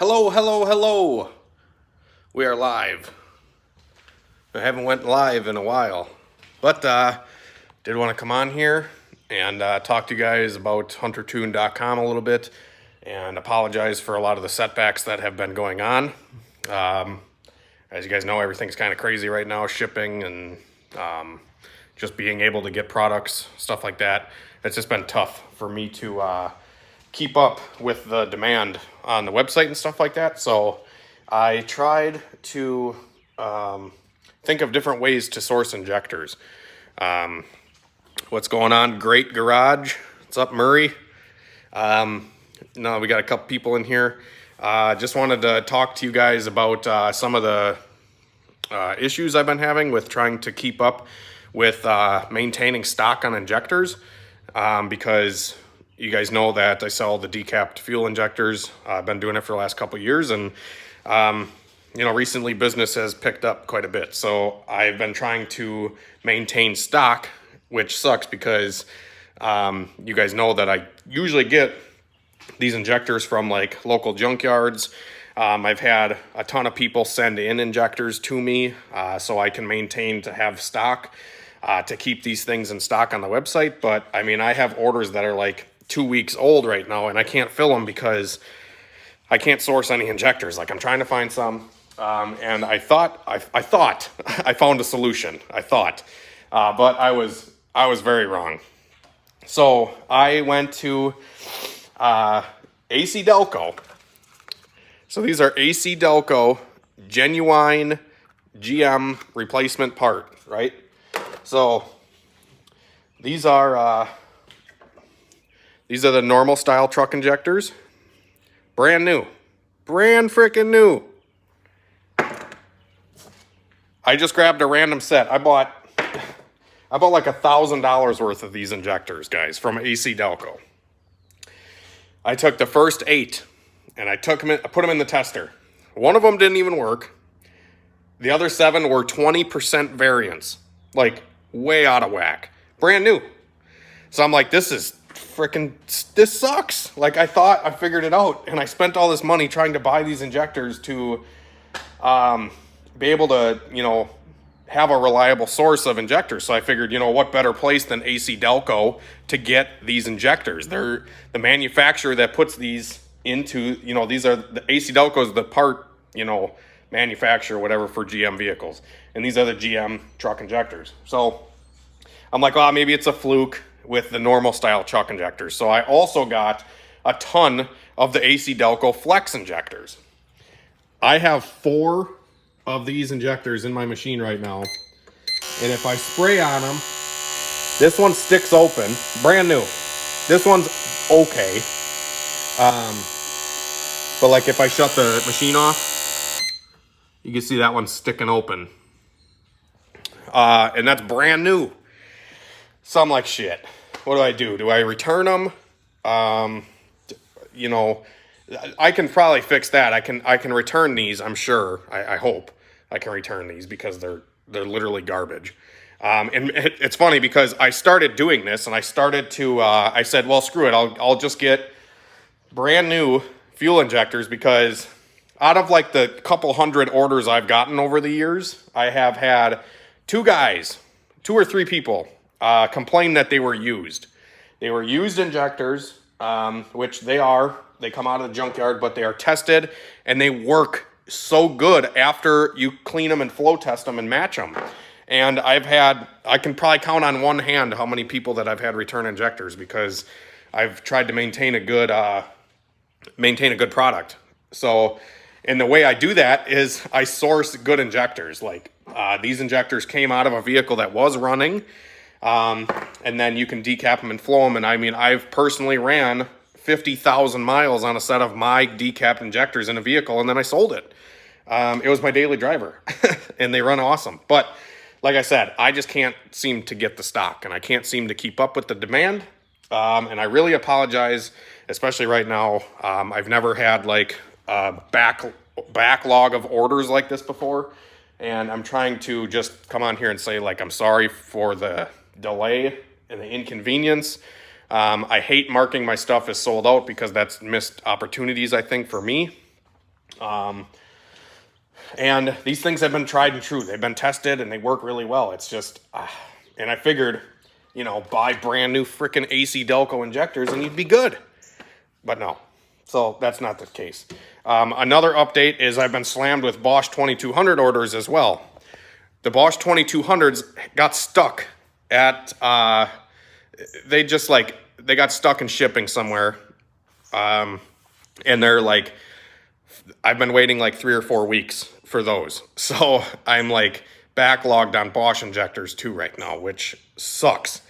Hello, hello, hello. We are live. I haven't went live in a while, but did want to come on here and talk to you guys about huntertune.com a little bit and apologize for a lot of the setbacks that have been going on. As you guys know, everything's kind of crazy right now, shipping and just being able to get products, stuff like that. It's just been tough for me to keep up with the demand on the website and stuff like that. So I tried to think of different ways to source injectors. What's going on? Great Garage. What's up, Murray? No, we got a couple people in here. Just wanted to talk to you guys about some of the issues I've been having with trying to keep up with maintaining stock on injectors, because you guys know that I sell the decapped fuel injectors. I've been doing it for the last couple of years, and recently business has picked up quite a bit. So I've been trying to maintain stock, which sucks because you guys know that I usually get these injectors from like local junkyards. I've had a ton of people send in injectors to me so I can maintain to have stock to keep these things in stock on the website. But I mean, I have orders that are like 2 weeks old right now, and I can't fill them because I can't source any injectors. Like, I'm trying to find some, and I thought I found a solution. But I was very wrong. So I went to AC Delco. So these are AC Delco genuine GM replacement part, right? So these are the normal style truck injectors. Brand new. Brand freaking new. I just grabbed a random set. I bought like $1,000 worth of these injectors, guys, from AC Delco. I took the first 8 and I put them in the tester. One of them didn't even work. The other 7 were 20% variance. Like, way out of whack. Brand new. So I'm like, this sucks. Like, I thought I figured it out, and I spent all this money trying to buy these injectors to be able to, have a reliable source of injectors. So I figured, what better place than AC Delco to get these injectors? They're the manufacturer that puts these into, these are the AC Delco's the part, manufacturer, whatever, for GM vehicles. And these are the GM truck injectors. So I'm like, well, maybe it's a fluke with the normal style truck injectors. So I also got a ton of the AC Delco Flex injectors. I have 4 of these injectors in my machine right now. And if I spray on them, this one sticks open, brand new. This one's okay. But like if I shut the machine off, you can see that one's sticking open. And that's brand new. So I'm like, shit, what do I do? Do I return them? I can probably fix that. I can return these, I'm sure. I hope I can return these because they're literally garbage. And it's funny because I started doing this and I started to, I said, well, screw it. I'll just get brand new fuel injectors, because out of like the couple hundred orders I've gotten over the years, I have had 2 or 3 people complain that they were used. They were used injectors, which they are. They come out of the junkyard, but they are tested and they work so good after you clean them and flow test them and match them. And I can probably count on one hand how many people that I've had return injectors, because I've tried to maintain a good product. So, and the way I do that is I source good injectors. Like these injectors came out of a vehicle that was running, and then you can decap them and flow them. And I mean, I've personally ran 50,000 miles on a set of my decapped injectors in a vehicle, and then I sold it. It was my daily driver, and they run awesome. But like I said, I just can't seem to get the stock, and I can't seem to keep up with the demand. And I really apologize, especially right now. I've never had like a backlog of orders like this before, and I'm trying to just come on here and say, like, I'm sorry for the delay and the inconvenience. I hate marking my stuff as sold out because that's missed opportunities, I think, for me. And these things have been tried and true. They've been tested and they work really well. It's just, and I figured, you know, buy brand new freaking AC Delco injectors and you'd be good. But no, so that's not the case. Another update is I've been slammed with Bosch 2200 orders as well. The Bosch 2200s got stuck at, they got stuck in shipping somewhere. And they're like, I've been waiting like 3 or 4 weeks for those. So I'm like backlogged on Bosch injectors too right now, which sucks.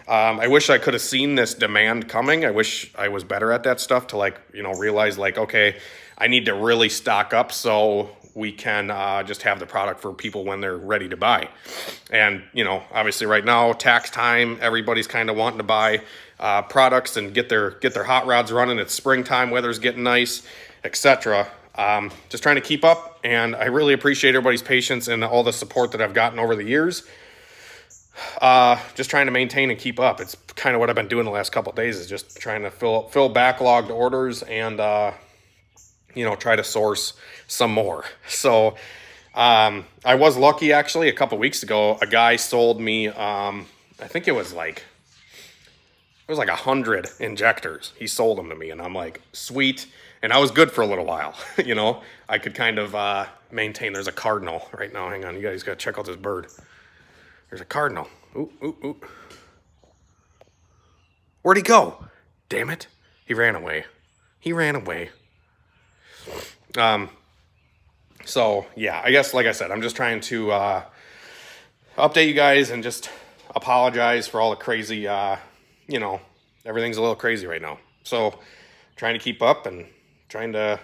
I wish I could have seen this demand coming. I wish I was better at that stuff to like, you know, realize like, okay, I need to really stock up so we can just have the product for people when they're ready to buy. And, you know, obviously right now, tax time, everybody's kind of wanting to buy products and get their hot rods running. It's springtime, weather's getting nice, etc. Just trying to keep up, and I really appreciate everybody's patience and all the support that I've gotten over the years. Just trying to maintain and keep up. It's kind of what I've been doing the last couple of days, is just trying to fill backlogged orders and, you know, try to source some more. So I was lucky, actually, a couple weeks ago, a guy sold me, I think it was like 100 injectors. He sold them to me, and I'm like, sweet. And I was good for a little while. You know, I could kind of maintain. There's a cardinal right now. Hang on, you guys got to check out this bird. There's a cardinal. Ooh, ooh, ooh. Where'd he go? Damn it. He ran away. He ran away. So, yeah, I guess, like I said, I'm just trying to update you guys and just apologize for all the crazy, you know, everything's a little crazy right now. So, trying to keep up and trying to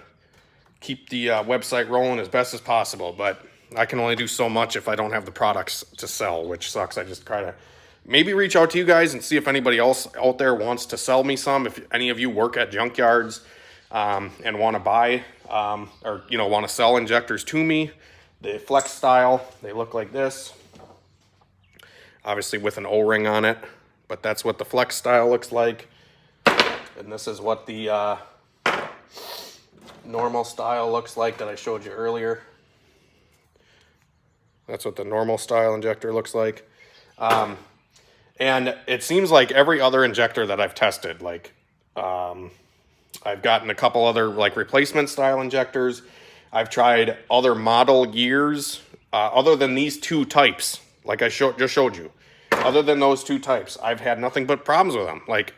keep the website rolling as best as possible. But I can only do so much if I don't have the products to sell, which sucks. I just try to maybe reach out to you guys and see if anybody else out there wants to sell me some. If any of you work at junkyards and want to buy or, you know, want to sell injectors to me, the Flex style, they look like this. Obviously with an O-ring on it, but that's what the Flex style looks like. And this is what the normal style looks like that I showed you earlier. That's what the normal style injector looks like. And it seems like every other injector that I've tested, like I've gotten a couple other like replacement style injectors. I've tried other model years other than these two types, like I just showed you. Other than those two types, I've had nothing but problems with them. Like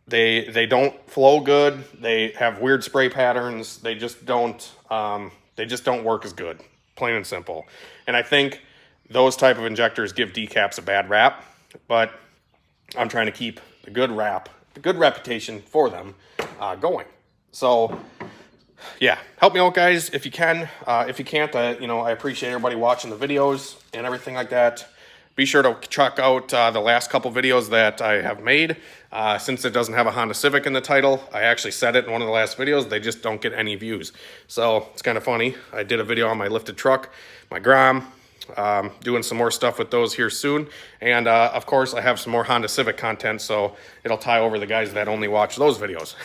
they don't flow good. They have weird spray patterns. They just don't work as good. Plain and simple. And I think those type of injectors give decaps a bad rap, but I'm trying to keep the good reputation for them going. So yeah, help me out, guys, if you can. If you can't, you know, I appreciate everybody watching the videos and everything like that. Be sure to check out the last couple videos that I have made. Since it doesn't have a Honda Civic in the title, I actually said it in one of the last videos, they just don't get any views. So it's kind of funny. I did a video on my lifted truck, my Grom, doing some more stuff with those here soon. And of course, I have some more Honda Civic content, so it'll tie over the guys that only watch those videos.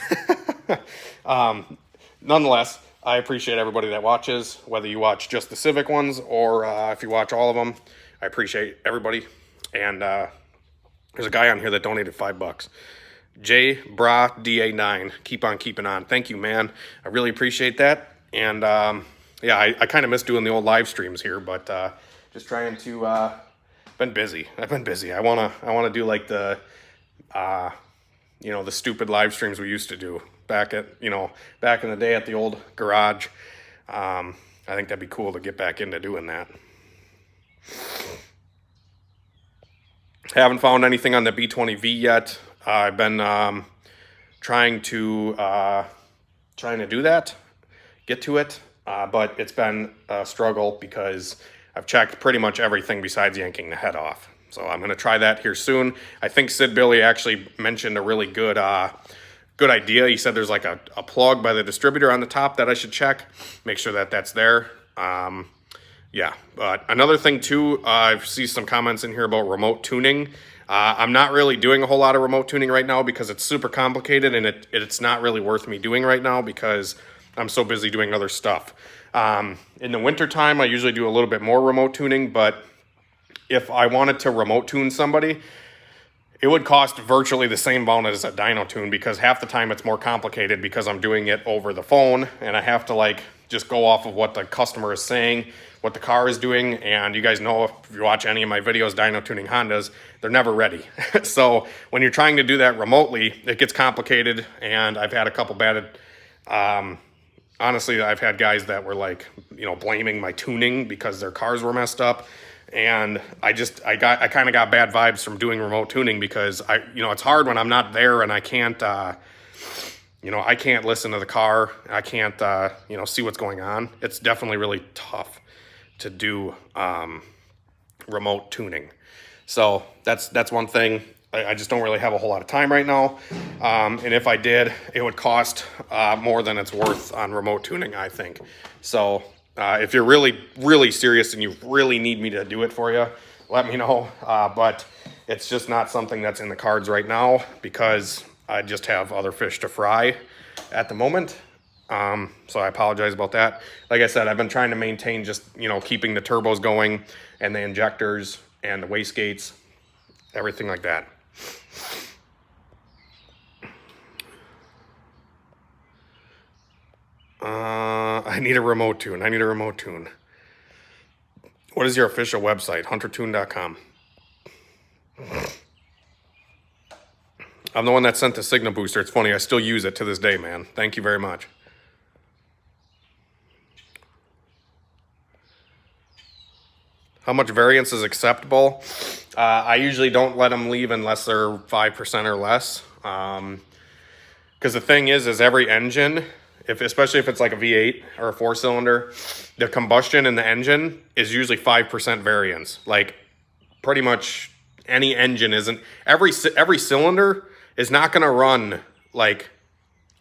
Nonetheless, I appreciate everybody that watches, whether you watch just the Civic ones or if you watch all of them. I appreciate everybody. And there's a guy on here that donated $5. J Bra DA9. Keep on keeping on. Thank you, man. I really appreciate that. And yeah, I kind of miss doing the old live streams here, but just trying to been busy. I've been busy. I wanna do like the you know, the stupid live streams we used to do back in the day at the old garage. I think that'd be cool to get back into doing that. Haven't found anything on the B20V yet. I've been trying to do that, get to it, but it's been a struggle because I've checked pretty much everything besides yanking the head off. So I'm going to try that here soon. I think Sid Billy actually mentioned a really good idea. He said there's like a plug by the distributor on the top that I should check, make sure that that's there. Yeah, but another thing too, I see some comments in here about remote tuning. I'm not really doing a whole lot of remote tuning right now because it's super complicated and it's not really worth me doing right now because I'm so busy doing other stuff. In the wintertime, I usually do a little bit more remote tuning, but if I wanted to remote tune somebody, it would cost virtually the same amount as a dyno tune, because half the time it's more complicated because I'm doing it over the phone and I have to like just go off of what the customer is saying, what the car is doing. And you guys know, if you watch any of my videos dyno tuning Hondas, they're never ready. So when you're trying to do that remotely, it gets complicated. And I've had a couple bad, honestly, I've had guys that were like, you know, blaming my tuning because their cars were messed up. And I kind of got bad vibes from doing remote tuning, because it's hard when I'm not there and I can't, I can't listen to the car. I can't, see what's going on. It's definitely really tough to do remote tuning. So that's one thing. I just don't really have a whole lot of time right now. And if I did, it would cost more than it's worth on remote tuning, I think. So if you're really, really serious and you really need me to do it for you, let me know. But it's just not something that's in the cards right now, because I just have other fish to fry at the moment. So I apologize about that. Like I said, I've been trying to maintain just, keeping the turbos going and the injectors and the wastegates, everything like that. I need a remote tune. What is your official website? huntertune.com. I'm the one that sent the signal booster. It's funny, I still use it to this day, man. Thank you very much. How much variance is acceptable? I usually don't let them leave unless they're 5% or less. Because the thing is every engine, especially if it's like a V8 or a 4-cylinder, the combustion in the engine is usually 5% variance. Like pretty much any engine isn't. Every cylinder is not going to run like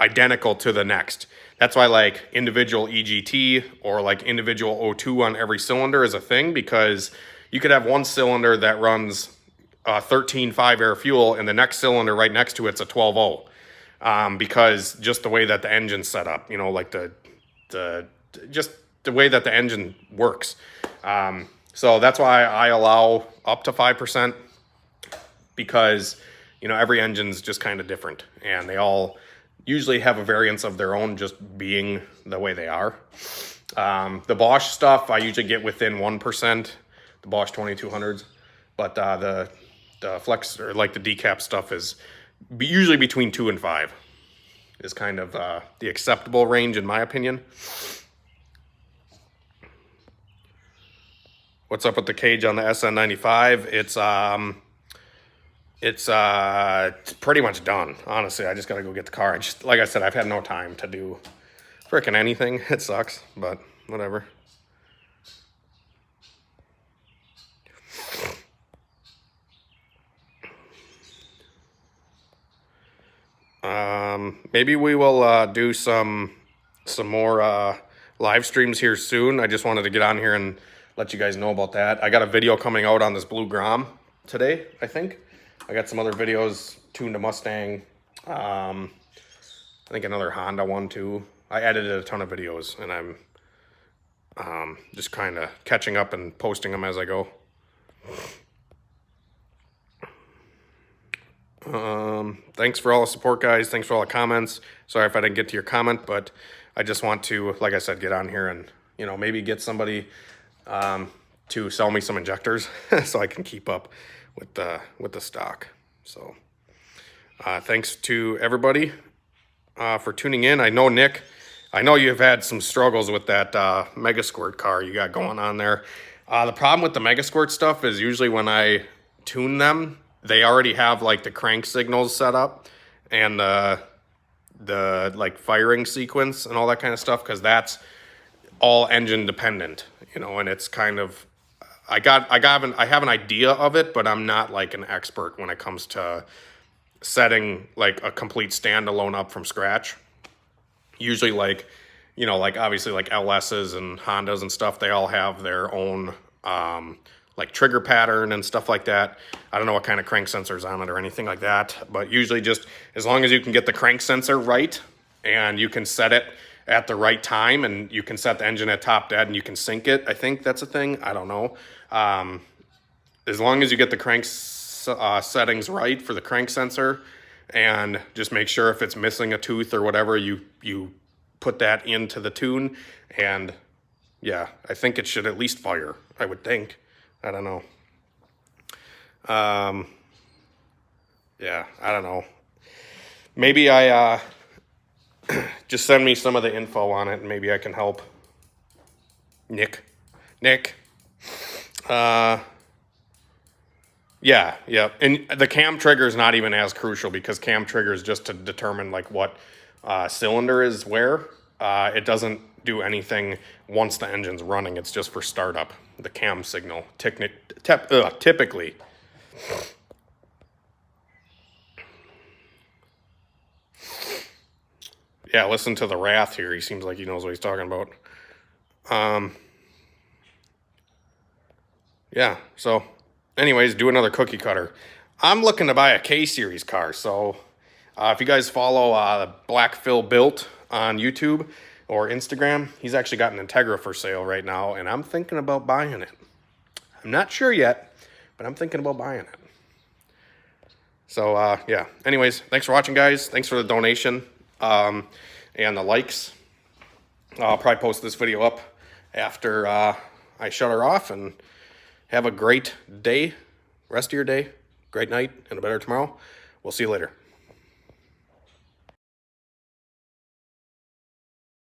identical to the next. That's why like individual EGT or like individual O2 on every cylinder is a thing, because you could have one cylinder that runs 13.5 air fuel and the next cylinder right next to it's a 12.0. Because just the way that the engine's set up, like just the way that the engine works. So that's why I allow up to 5%, because, every engine's just kind of different, and they all usually have a variance of their own, just being the way they are. The Bosch stuff, I usually get within 1%, the Bosch 2200s, but the flex, or like the decap stuff, is usually between 2 and 5 is kind of the acceptable range, in my opinion. What's up with the cage on the SN95? It's pretty much done. Honestly, I just got to go get the car. Like I said, I've had no time to do frickin' anything. It sucks, but whatever. Maybe we will do some more live streams here soon. I just wanted to get on here and let you guys know about that. I got a video coming out on this blue Grom today, I think. I got some other videos tuned to Mustang. I think another Honda one too. I edited a ton of videos, and I'm just kind of catching up and posting them as I go. Thanks for all the support, guys. Thanks for all the comments. Sorry if I didn't get to your comment, but I just want to, like I said, get on here and, maybe get somebody to sell me some injectors so I can keep up with the stock. So thanks to everybody for tuning in. I know, Nick, you've had some struggles with that Mega Squirt car you got going on there. The problem with the Mega Squirt stuff is usually when I tune them, they already have like the crank signals set up and the like firing sequence and all that kind of stuff, because that's all engine dependent, and it's kind of, I have an idea of it, but I'm not like an expert when it comes to setting like a complete standalone up from scratch. Usually like, like obviously like LS's and Hondas and stuff, they all have their own like trigger pattern and stuff like that. I don't know what kind of crank sensor's on it or anything like that, but usually just as long as you can get the crank sensor right and you can set it at the right time, and you can set the engine at top dead and you can sync it. I think that's a thing. I don't know. As long as you get the crank settings right for the crank sensor, and just make sure if it's missing a tooth or whatever, you put that into the tune, and yeah, I think it should at least fire, I would think. I don't know. Yeah, I don't know. Maybe I just send me some of the info on it and maybe I can help. Nick. Yeah. And the cam trigger is not even as crucial, because cam trigger is just to determine like what cylinder is where. It doesn't do anything once the engine's running. It's just for startup, the cam signal, typically. Yeah, listen to the wrath here. He seems like he knows what he's talking about. Yeah, so anyways, do another cookie cutter. I'm looking to buy a K-Series car, so if you guys follow Black Phil Built on YouTube or Instagram, he's actually got an Integra for sale right now, and I'm thinking about buying it. I'm not sure yet, but I'm thinking about buying it. So, yeah. Anyways, thanks for watching, guys. Thanks for the donation and the likes. I'll probably post this video up after I shut her off, and have a great day, rest of your day, great night, and a better tomorrow. We'll see you later.